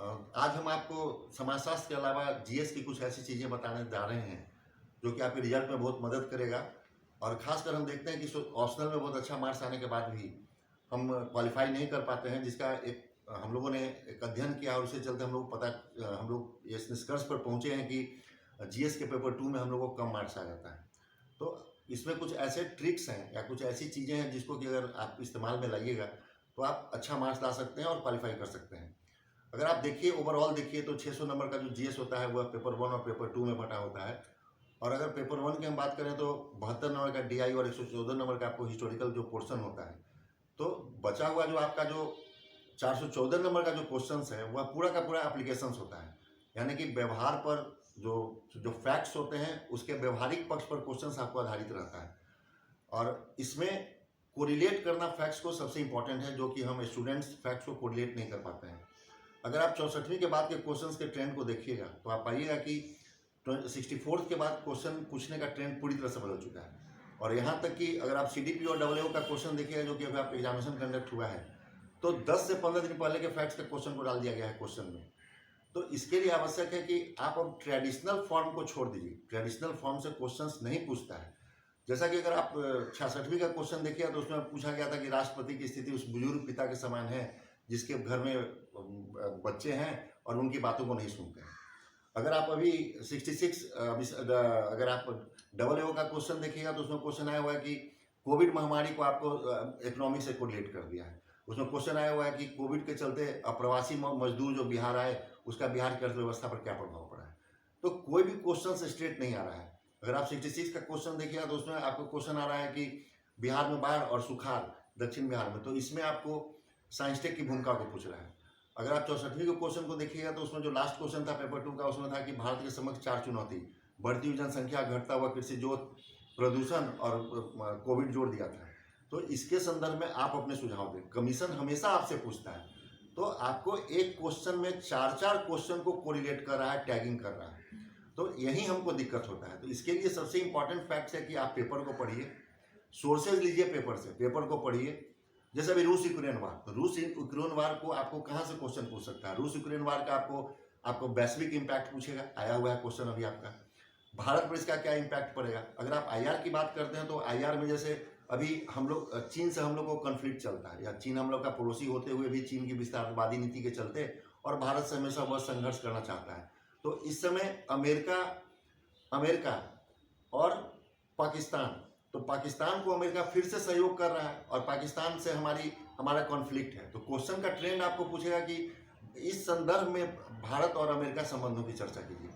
आज हम आपको समाजशास्त्र के अलावा जीएस की कुछ ऐसी चीज़ें बताने जा रहे हैं जो कि आपके रिजल्ट में बहुत मदद करेगा। और ख़ासकर हम देखते हैं कि ऑप्शनल में बहुत अच्छा मार्क्स आने के बाद भी हम क्वालिफाई नहीं कर पाते हैं, जिसका एक हम लोगों ने एक अध्ययन किया और उसके चलते हम लोग इस निष्कर्ष पर पहुँचे हैं कि जीएस के पेपर 2 में हम लोगों को कम मार्क्स आ जाता है। तो इसमें कुछ ऐसे ट्रिक्स हैं या कुछ ऐसी चीज़ें हैं जिसको कि अगर आप इस्तेमाल में लाइएगा तो आप अच्छा मार्क्स ला सकते हैं और क्वालिफाई कर सकते हैं। अगर आप देखिए, ओवरऑल देखिए, तो 600 नंबर का जो जीएस होता है वह पेपर 1 और पेपर 2 में बटा होता है। और अगर पेपर 1 की हम बात करें तो 72 नंबर का डीआई और 114 नंबर का आपको हिस्टोरिकल जो पोर्शन होता है। तो बचा हुआ जो आपका जो 414 नंबर का जो क्वेश्चंस है वह पूरा का पूरा एप्लीकेशंस होता है, यानी कि व्यवहार पर जो जो फैक्ट्स होते हैं उसके व्यवहारिक पक्ष पर क्वेश्चंस आपको आधारित रहता है। और इसमें कोरिलेट करना फैक्ट्स को सबसे इंपॉर्टेंट है, जो कि हम स्टूडेंट्स फैक्ट्स को कोरिलेट नहीं कर पाते हैं। अगर आप 64वीं के बाद के क्वेश्चंस के ट्रेंड को देखिएगा तो आप पाइएगा कि 64th के बाद क्वेश्चन पूछने का ट्रेंड पूरी तरह से बदल चुका है। और यहाँ तक कि अगर आप सीडीपी और डब्ल्यूओ का क्वेश्चन देखिएगा जो कि अभी आप एग्जामिनेशन कंडक्ट हुआ है, तो 10 से 15 दिन पहले के फैक्ट्स के क्वेश्चन को डाल दिया गया है क्वेश्चन में। तो इसके लिए आवश्यक है कि आप अब ट्रेडिशनल फॉर्म को छोड़ दीजिए। ट्रेडिशनल फॉर्म से क्वेश्चंस नहीं पूछता है। जैसा कि अगर आप 66वीं का क्वेश्चन देखिए तो उसमें पूछा गया था कि राष्ट्रपति की स्थिति उस बुजुर्ग पिता के समान है जिसके घर में बच्चे हैं और उनकी बातों को नहीं सुनते हैं। अगर आप अभी 66 अगर आप डब्ल्यूओ का क्वेश्चन देखिएगा तो उसमें क्वेश्चन आया हुआ है कि कोविड महामारी को आपको इकोनॉमी से कोरिलेट कर दिया है। उसमें क्वेश्चन आया हुआ है कि कोविड के चलते अप्रवासी मजदूर जो बिहार आए उसका बिहार की अर्थव्यवस्था पर क्या प्रभाव पड़ा है। तो कोई भी क्वेश्चन स्ट्रेट नहीं आ रहा है। अगर आप 66 का क्वेश्चन देखिएगा तो उसमें आपको क्वेश्चन आ रहा है कि बिहार में बाढ़ और सुखाड़ दक्षिण बिहार में, तो इसमें आपको साइंस टेक की भूमिका को पूछ रहा है। अगर आप 64वीं के क्वेश्चन को देखिएगा तो उसमें जो लास्ट क्वेश्चन था पेपर 2 का, उसमें था कि भारत के समक्ष 4 चुनौती: बढ़ती हुई जनसंख्या, घटता हुआ कृषि जोत, प्रदूषण और कोविड जोड़ दिया था। तो इसके संदर्भ में आप अपने सुझाव दें। कमीशन हमेशा आपसे पूछता है, तो आपको एक क्वेश्चन में 4-4 क्वेश्चन को कोरिलेट कर रहा है, टैगिंग कर रहा है, तो यही हमको दिक्कत होता है। तो इसके लिए सबसे इंपॉर्टेंट फैक्ट है कि आप पेपर को पढ़िए, सोर्सेज लीजिए पेपर से, पेपर को पढ़िए। जैसे अभी रूस यूक्रेन वार, तो रूस यूक्रेन वार को आपको कहाँ से क्वेश्चन पूछ सकता है? रूस यूक्रेन वार का आपको वैश्विक इम्पैक्ट पूछेगा, आया हुआ है क्वेश्चन अभी आपका। भारत पर इसका क्या इम्पैक्ट पड़ेगा? अगर आप आईआर की बात करते हैं तो आईआर में जैसे अभी हम लोग चीन से हम लोग को कॉन्फ्लिक्ट चलता है, या चीन हम लोग का पड़ोसी होते हुए भी चीन की विस्तारवादी नीति के चलते और भारत से हमेशा वह संघर्ष करना चाहता है। तो इस समय अमेरिका और पाकिस्तान, तो पाकिस्तान को अमेरिका फिर से सहयोग कर रहा है और पाकिस्तान से हमारा कॉन्फ्लिक्ट है। तो क्वेश्चन का ट्रेंड आपको पूछेगा कि इस संदर्भ में भारत और अमेरिका संबंधों की चर्चा कीजिए।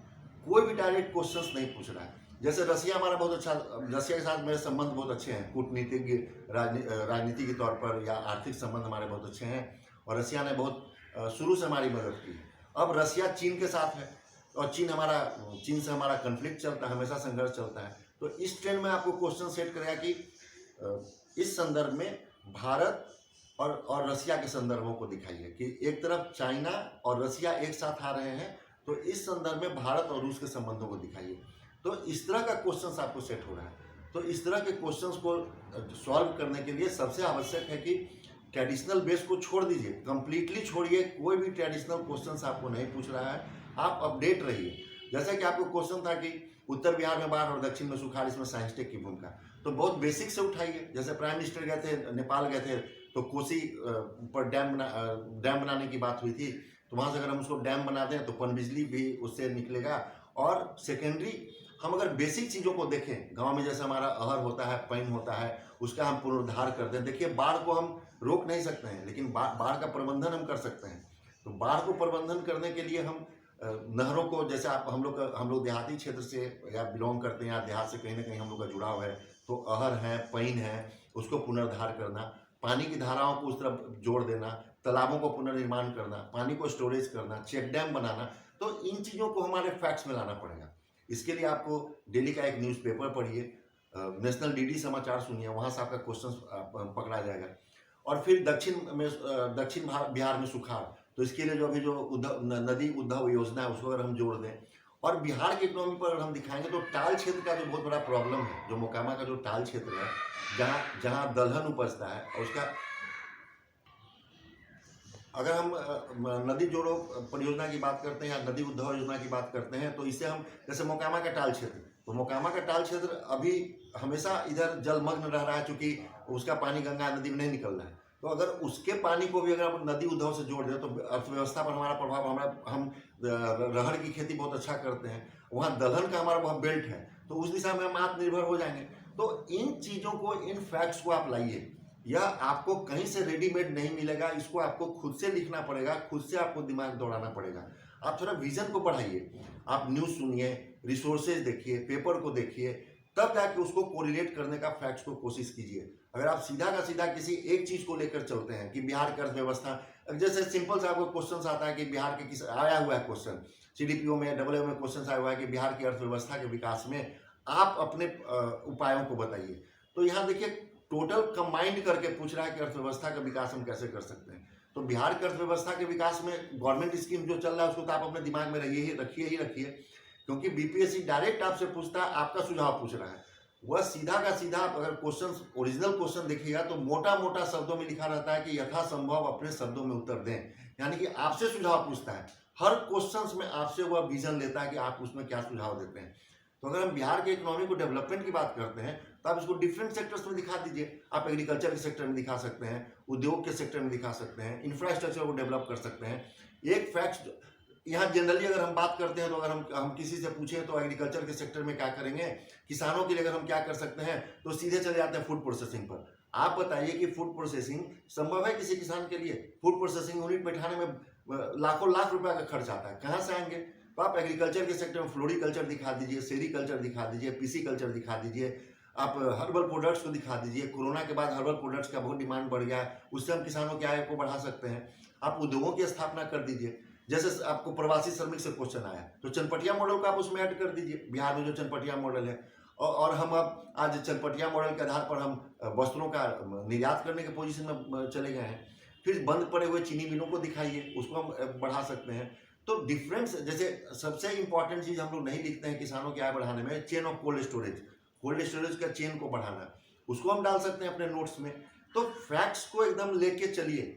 कोई भी डायरेक्ट क्वेश्चंस नहीं पूछ रहा है। जैसे रसिया हमारा बहुत अच्छा, रसिया के साथ मेरे संबंध बहुत अच्छे हैं, कूटनीतिक राजनीति के तौर पर या आर्थिक संबंध हमारे बहुत अच्छे हैं और रसिया ने बहुत शुरू से हमारी मदद की। अब रसिया चीन के साथ है और चीन से हमारा कन्फ्लिक्ट चलता है, हमेशा संघर्ष चलता है। तो इस ट्रेंड में आपको क्वेश्चन सेट करेगा कि इस संदर्भ में भारत और रसिया के संदर्भों को दिखाइए कि एक तरफ चाइना और रसिया एक साथ आ रहे हैं, तो इस संदर्भ में भारत और रूस के संबंधों को दिखाइए। तो इस तरह का क्वेश्चंस आपको सेट हो रहा है। तो इस तरह के क्वेश्चंस को सॉल्व करने के लिए सबसे आवश्यक है कि ट्रेडिशनल बेस को छोड़ दीजिए, कंप्लीटली छोड़िए। कोई भी ट्रेडिशनल क्वेश्चंस आपको नहीं पूछ रहा है, आप अपडेट रहिए। जैसा कि आपको क्वेश्चन था कि उत्तर बिहार में बाढ़ और दक्षिण में सुखाड़, इसमें साइंस टेक की भूमिका, तो बहुत बेसिक से उठाइए। जैसे प्राइम मिनिस्टर गए थे, नेपाल गए थे, तो कोसी पर डैम बनाने की बात हुई थी, तो वहाँ से अगर हम उसको डैम बना दें तो पनबिजली भी उससे निकलेगा। और सेकेंडरी, हम अगर बेसिक चीज़ों को देखें, गांव में जैसे हमारा अहर होता है, पैन होता है, उसका हम पुनरुद्धार कर दें। देखिए, बाढ़ को हम रोक नहीं सकते हैं, लेकिन बाढ़ का प्रबंधन हम कर सकते हैं। तो बाढ़ को प्रबंधन करने के लिए हम नहरों को, जैसे हम लोग देहाती क्षेत्र से या बिलोंग करते हैं, या देहात से कहीं ना कहीं हम लोग का जुड़ाव है, तो अहर है, पैन है, उसको पुनरुद्धार करना, पानी की धाराओं को उस तरफ जोड़ देना, तालाबों को पुनर्निर्माण करना, पानी को स्टोरेज करना, चेक डैम बनाना, तो इन चीज़ों को हमारे फैक्ट्स में लाना पड़ेगा। इसके लिए आपको डेली का एक न्यूज़पेपर पढ़िए, नेशनल डीडी समाचार सुनिए, वहाँ से आपका क्वेश्चन पकड़ा जाएगा। और फिर दक्षिण बिहार में सुखाड़, तो इसके लिए जो अभी जो नदी उद्धव योजना है उसको अगर हम जोड़ दें, और बिहार की इकोनॉमी पर अगर हम दिखाएंगे तो टाल क्षेत्र का जो बहुत बड़ा प्रॉब्लम है, जो मोकामा का जो टाल क्षेत्र है, जहाँ दलहन उपजता है और अगर हम नदी जोड़ो परियोजना की बात करते हैं या नदी उद्धव योजना की बात करते हैं, तो इससे हम जैसे मोकामा का टाल क्षेत्र, तो मोकामा का टाल क्षेत्र अभी हमेशा इधर जलमग्न रह रहा है, चूंकि उसका पानी गंगा नदी में नहीं निकल रहा है। तो अगर उसके पानी को भी अगर हम नदी उद्धव से जोड़ दें तो अर्थव्यवस्था पर हमारा प्रभाव, हम रहर की खेती बहुत अच्छा करते हैं, वहाँ दलहन का हमारा वह बेल्ट है, तो उस दिशा में हम आत्मनिर्भर हो जाएंगे। तो इन चीज़ों को, इन फैक्ट्स को आप लाइए, यह आपको कहीं से रेडीमेड नहीं मिलेगा, इसको आपको खुद से लिखना पड़ेगा, खुद से आपको दिमाग दौड़ाना पड़ेगा। आप थोड़ा विजन को बढ़ाइए, आप न्यूज़ सुनिए, रिसोर्सेज देखिए, पेपर को देखिए, तब जाके उसको कोरिलेट करने का फैक्ट्स को कोशिश कीजिए। अगर आप सीधा का सीधा किसी एक चीज़ को लेकर चलते हैं कि बिहार की अर्थव्यवस्था, जैसे सिंपल सा आपको क्वेश्चन आता है कि बिहार के किस आया हुआ है क्वेश्चन, CDPO में AA में क्वेश्चन आया हुआ है कि बिहार की अर्थव्यवस्था के विकास में आप अपने उपायों को बताइए। तो यहाँ देखिए टोटल कंबाइंड करके पूछ रहा है कि अर्थव्यवस्था का विकास हम कैसे कर सकते हैं। तो बिहार की अर्थव्यवस्था के विकास में गवर्नमेंट स्कीम जो चल रहा है उसको तो आप अपने दिमाग में रखिए, क्योंकि BPSC डायरेक्ट आपसे पूछता है, आपका सुझाव पूछ रहा है। वह सीधा का सीधा, अगर क्वेश्चन ओरिजिनल क्वेश्चन देखिएगा तो मोटा मोटा शब्दों में लिखा रहता है कि यथासंभव अपने शब्दों में उत्तर दें, यानी कि आपसे सुझाव पूछता है। हर क्वेश्चन में आपसे वह विजन लेता है कि आप उसमें क्या सुझाव देते हैं। तो अगर हम बिहार के इकोनॉमी को डेवलपमेंट की बात करते हैं तो आप इसको डिफरेंट सेक्टर्स में दिखा दीजिए। आप एग्रीकल्चर के सेक्टर में दिखा सकते हैं, उद्योग के सेक्टर में दिखा सकते हैं, इंफ्रास्ट्रक्चर को डेवलप कर सकते हैं। एक फैक्ट यहाँ जनरली अगर हम बात करते हैं तो अगर हम किसी से पूछें तो एग्रीकल्चर के सेक्टर में क्या करेंगे, किसानों के लिए अगर हम क्या कर सकते हैं, तो सीधे चले जाते हैं फूड प्रोसेसिंग पर। आप बताइए कि फूड प्रोसेसिंग संभव है किसी किसान के लिए? फूड प्रोसेसिंग यूनिट बैठाने में लाखों लाख रुपए का खर्च आता है, कहाँ से आएंगे? तो आप एग्रीकल्चर के सेक्टर में फ्लोरिकल्चर दिखा दीजिए, सेरीकल्चर दिखा दीजिए, पिसीकल्चर दिखा दीजिए, आप हर्बल प्रोडक्ट्स को दिखा दीजिए। कोरोना के बाद हर्बल प्रोडक्ट्स का बहुत डिमांड बढ़ गया है, उससे हम किसानों की आय को बढ़ा सकते हैं। आप उद्योगों की स्थापना कर दीजिए। जैसे आपको प्रवासी श्रमिक से क्वेश्चन आया तो चनपटिया मॉडल को आप उसमें ऐड कर दीजिए, बिहार में जो चनपटिया मॉडल है। और हम अब आज चनपटिया मॉडल के आधार पर हम वस्त्रों का निर्यात करने के पोजीशन में चले गए हैं। फिर बंद पड़े हुए चीनी मिलों को दिखाइए, उसको हम बढ़ा सकते हैं। तो डिफरेंस, जैसे सबसे इंपॉर्टेंट चीज़ हम लोग नहीं लिखते हैं किसानों की आय बढ़ाने में, चेन ऑफ कोल्ड स्टोरेज का चेन को बढ़ाना, उसको हम डाल सकते हैं अपने नोट्स में। तो फैक्ट्स को एकदम लेके चलिए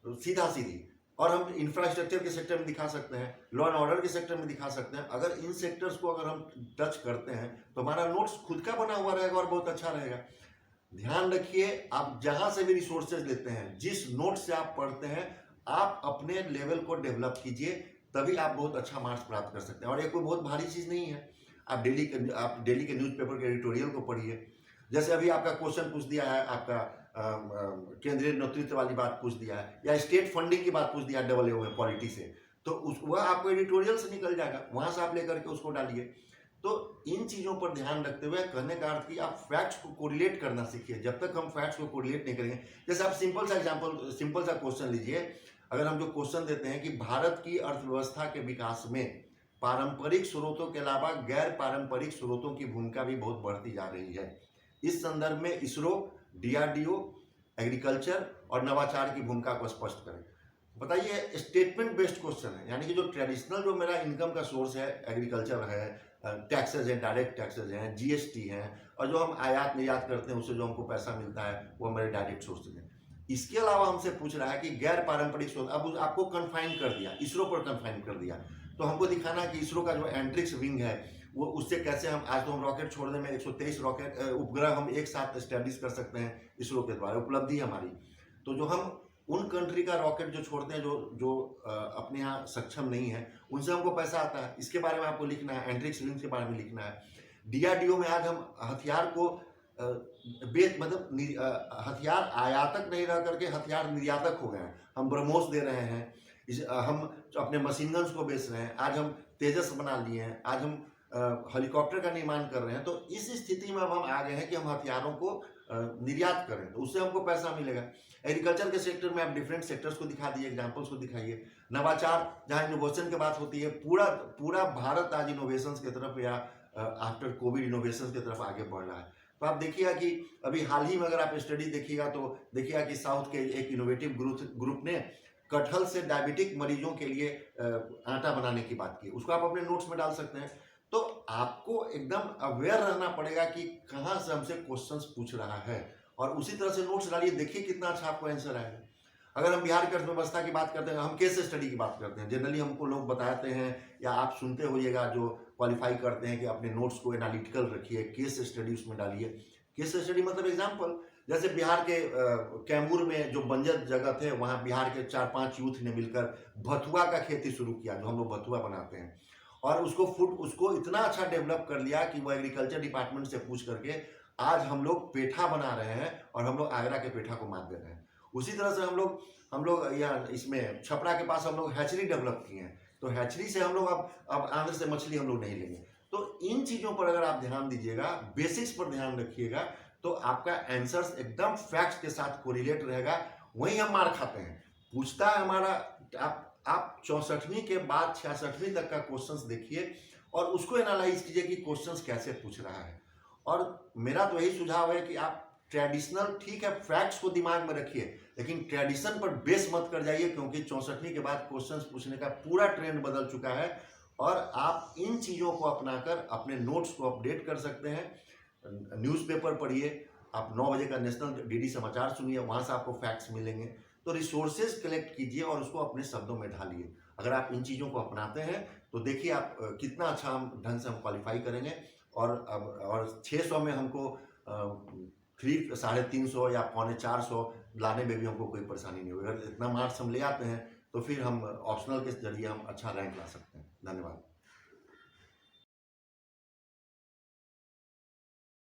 सीधा सीधी, और हम इंफ्रास्ट्रक्चर के सेक्टर में दिखा सकते हैं, लॉ एंड ऑर्डर के सेक्टर में दिखा सकते हैं। अगर इन सेक्टर्स को अगर हम टच करते हैं तो हमारा नोट्स खुद का बना हुआ रहेगा और बहुत अच्छा रहेगा। ध्यान रखिए, आप जहां से भी रिसोर्सेज लेते हैं, जिस नोट से आप पढ़ते हैं, आप अपने लेवल को डेवलप कीजिए, तभी आप बहुत अच्छा मार्क्स प्राप्त कर सकते हैं। और ये कोई बहुत भारी चीज़ नहीं है। आप डेली के न्यूज़पेपर के एडिटोरियल को पढ़िए। जैसे अभी आपका क्वेश्चन पूछ दिया है, आपका केंद्रीय नेतृत्व वाली बात पूछ दिया है, या स्टेट फंडिंग की बात पूछ दिया है AA में पॉलिटी से, तो वह आपको एडिटोरियल से निकल जाएगा, वहां से आप लेकर के उसको डालिए। तो इन चीज़ों पर ध्यान रखते हुए कहने का अर्थ कि आप फैक्ट्स को कोरिलेट करना सीखिए। जब तक हम फैक्ट्स को कोरिलेट नहीं करेंगे, जैसे आप सिंपल सा क्वेश्चन लीजिए। अगर हम जो क्वेश्चन देते हैं कि भारत की अर्थव्यवस्था के विकास में पारंपरिक स्रोतों के अलावा गैर पारंपरिक स्रोतों की भूमिका भी बहुत बढ़ती जा रही है, इस संदर्भ में इसरो, DRDO, एग्रीकल्चर और नवाचार की भूमिका को स्पष्ट करें। बताइए, स्टेटमेंट बेस्ड क्वेश्चन है, यानी कि जो ट्रेडिशनल जो मेरा इनकम का सोर्स है, एग्रीकल्चर है, टैक्सेज हैं, डायरेक्ट टैक्सेज हैं, GST हैं, और जो हम आयात निर्यात करते हैं उससे जो हमको पैसा मिलता है वो हमारे डायरेक्ट सोर्सेज हैं। इसके अलावा हमसे पूछ रहा है कि गैर पारंपरिक स्रोत, अब आपको कन्फाइन कर दिया, इसरो पर कन्फाइन कर दिया, तो हमको दिखाना कि इसरो का जो एंट्रिक्स विंग है वो उससे कैसे हम, आज तो हम रॉकेट छोड़ने में 123 रॉकेट उपग्रह हम एक साथ स्टैब्लिश कर सकते हैं इसरो के द्वारा, उपलब्धि हमारी। तो जो हम उन कंट्री का रॉकेट जो छोड़ते हैं जो अपने यहाँ सक्षम नहीं है, उनसे हमको पैसा आता है, इसके बारे में आपको लिखना है, एंट्रिक्स विंग के बारे में लिखना है। DRDO में आज हम हथियार को हथियार आयातक नहीं रह करके हथियार निर्यातक हो गए हैं। हम ब्रह्मोस दे रहे हैं, हम अपने मशीन गन्स को बेच रहे हैं, आज हम तेजस बना लिए हैं, आज हम हेलीकॉप्टर का निर्माण कर रहे हैं। तो इस स्थिति में अब हम आ गए हैं कि हम हथियारों को निर्यात करें, तो उससे हमको पैसा मिलेगा। एग्रीकल्चर के सेक्टर में आप डिफरेंट सेक्टर्स को दिखा दीजिए, एग्जाम्पल्स को दिखाइए। नवाचार, जहाँ इनोवेशन की बात होती है, पूरा भारत आज इनोवेशन की तरफ या आफ्टर कोविड इनोवेशन की तरफ आगे बढ़ रहा है। तो आप देखिएगा कि अभी हाल ही में अगर आप स्टडी देखिएगा तो देखिएगा कि साउथ के एक इनोवेटिव ग्रुप ने कटहल से डायबिटिक मरीजों के लिए आटा बनाने की बात की, उसको आप अपने नोट्स में डाल सकते हैं। तो आपको एकदम अवेयर रहना पड़ेगा कि कहाँ से हमसे क्वेश्चंस पूछ रहा है, और उसी तरह से नोट्स डालिए, देखिए कितना अच्छा आपको आंसर आएगा। अगर हम बिहार की अर्थव्यवस्था की बात करते हैं, हम केस स्टडी की बात करते हैं, जनरली हमको लोग बताते हैं या आप सुनते होइएगा जो क्वालिफाई करते हैं कि अपने नोट्स को एनालिटिकल रखिए, केस स्टडी उसमें डालिए। केस स्टडी मतलब एग्जाम्पल, जैसे बिहार के कैमूर में जो बंजर जगह थे, वहाँ बिहार के 4-5 यूथ ने मिलकर भथुआ का खेती शुरू किया, जो हम लोग भथुआ बनाते हैं, और उसको इतना अच्छा डेवलप कर लिया कि वो एग्रीकल्चर डिपार्टमेंट से पूछ करके आज हम लोग पेठा बना रहे हैं, और हम लोग आगरा के पेठा को मात दे रहे हैं। उसी तरह से हम लोग यहाँ इसमें छपरा के पास हम लोग हैचरी डेवलप किए हैं, तो हैचरी से हम लोग अब आंध्र से मछली हम लोग नहीं लेंगे। तो इन चीज़ों पर अगर आप ध्यान दीजिएगा, बेसिक्स पर ध्यान रखिएगा, तो आपका आंसर्स एकदम फैक्ट्स के साथ कोरिलेट रहेगा। वहीं हम मार खाते हैं, पूछता है हमारा, आप 64वीं के बाद 66वीं तक का क्वेश्चंस देखिए और उसको एनालाइज कीजिए कि क्वेश्चंस कैसे पूछ रहा है। और मेरा तो यही सुझाव है कि आप ट्रेडिशनल, ठीक है, फैक्ट्स को दिमाग में रखिए, लेकिन ट्रेडिशन पर बेस मत कर जाइए, क्योंकि 64वीं के बाद क्वेश्चंस पूछने का पूरा ट्रेंड बदल चुका है। और आप इन चीज़ों को अपनाकर अपने नोट्स को अपडेट कर सकते हैं। न्यूज़पेपर पढ़िए, आप 9 बजे का नेशनल डीडी समाचार सुनिए, वहाँ से आपको फैक्ट्स मिलेंगे। तो रिसोर्सेज कलेक्ट कीजिए और उसको अपने शब्दों में ढालिए। अगर आप इन चीज़ों को अपनाते हैं तो देखिए आप कितना अच्छा हम ढंग से हम क्वालिफाई करेंगे। और 600 में हमको 350 या 450 लाने में भी हमको कोई परेशानी नहीं होगी। अगर इतना मार्क्स हम ले आते हैं तो फिर हम ऑप्शनल के जरिए हम अच्छा रैंक ला सकते हैं। धन्यवाद।